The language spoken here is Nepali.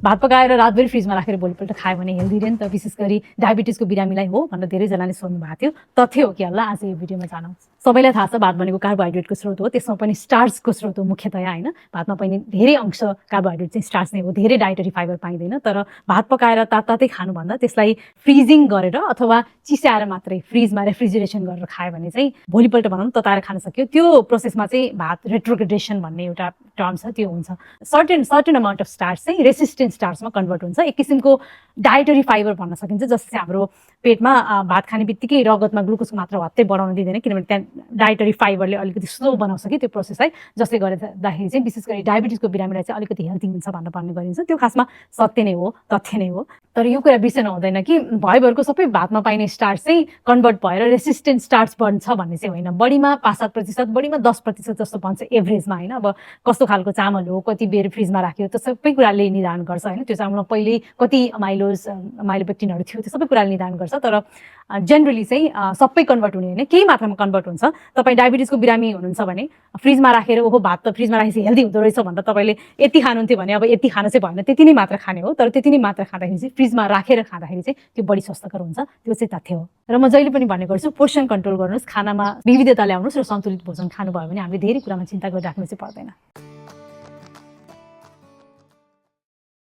भात पकाएर रातभरि फ्रिजमा राखेर भोलिपल्ट खायो भने हेल्दी रे नि त। विशेष गरी डायबिटिजको बिरामीलाई हो भनेर धेरैजनाले सोध्नु भएको थियो। तथ्य हो कि होला आज यो भिडियोमा जानौँ। सबैलाई थाहा छ भात भनेको कार्बोहाइड्रेटको स्रोत हो, त्यसमा पनि स्टार्चको स्रोत हो मुख्यतया होइन। भातमा पनि धेरै अंश कार्बोहाइड्रेट चाहिँ स्टार्च नै हो, धेरै डाइटरी फाइबर पाइँदैन। तर भात पकाएर तातै खानुभन्दा त्यसलाई फ्रिजिङ गरेर अथवा चिसाएर मात्रै फ्रिजमा रेफ्रिजरेसन गरेर खायो भने चाहिँ भोलिपल्ट भनौँ तताएर खान सक्यो। त्यो प्रोसेसमा चाहिँ भात रेट्रोग्रेडेसन भन्ने एउटा टर्म छ, त्यो हुन्छ। सर्टेन अमाउन्ट अफ स्टार्च चाहिँ रेसिस्टेन्ट स्टार्चमा कन्भर्ट हुन्छ। एक किसिमको डाइटरी फाइबर भन्न सकिन्छ, जसले चाहिँ हाम्रो पेटमा भात खाने बित्तिकै रगतमा ग्लुकोजको मात्रा हत्तै बढाउन दिँदैन, किनभने त्यहाँ डाइटरी फाइबरले अलिकति स्लो बनाउँछ कि त्यो प्रोसेसलाई, जसले गर्दाखेरि चाहिँ विशेष गरी डायबिटिजको बिरामीलाई चाहिँ अलिकति हेल्दी हुन्छ भनेर भन्ने गरिन्छ। त्यो खासमा सत्य नै हो, तथ्य नै हो। तर यो कुरा बिर्सनु हुँदैन कि भयभरको सबै भातमा पाइने स्टार्च चाहिँ कन्भर्ट भएर रेसिस्टेन्ट स्टार्च बन्छ भन्ने चाहिँ होइन। बढीमा 5-7%, बढीमा 10% जस्तो बन्छ एभरेजमा होइन। अब कस्तो खालको चामल हो, कति बेर फ्रिजमा राख्यो, त्यो सबै कुराले निदान गर्छ होइन। त्यो चामलमा पहिले कति माइलोपेक्टिनहरू थियो, त्यो सबै कुराले निदान गर्छ। तर जेनरली चाहिँ सबै कन्भर्ट हुने होइन, केही मात्रामा कन्भर्ट हुन्छ। तपाईँ डायबिटिजको बिरामी हुनुहुन्छ भने फ्रिजमा राखेर ओहो भात त फ्रिजमा राखेपछि हेल्दी हुँदो रहेछ भनेर तपाईँले यति खानुहुन्थ्यो भने अब यति खान चाहिँ भएन, त्यति नै मात्र खाने हो। तर त्यति नै मात्र खाँदाखेरि चाहिँ फ्रिजमा राखेर खाँदाखेरि चाहिँ त्यो बढी स्वस्थकर हुन्छ, त्यो चाहिँ तथ्य हो। र म जहिले पनि भन्ने गर्छु पोर्सन कन्ट्रोल गर्नुहोस्, खानामा विविधता ल्याउनुहोस् र सन्तुलित भोजन खानुभयो भने हामीले धेरै कुरामा चिन्ता गरिराख्नु चाहिँ पर्दैन।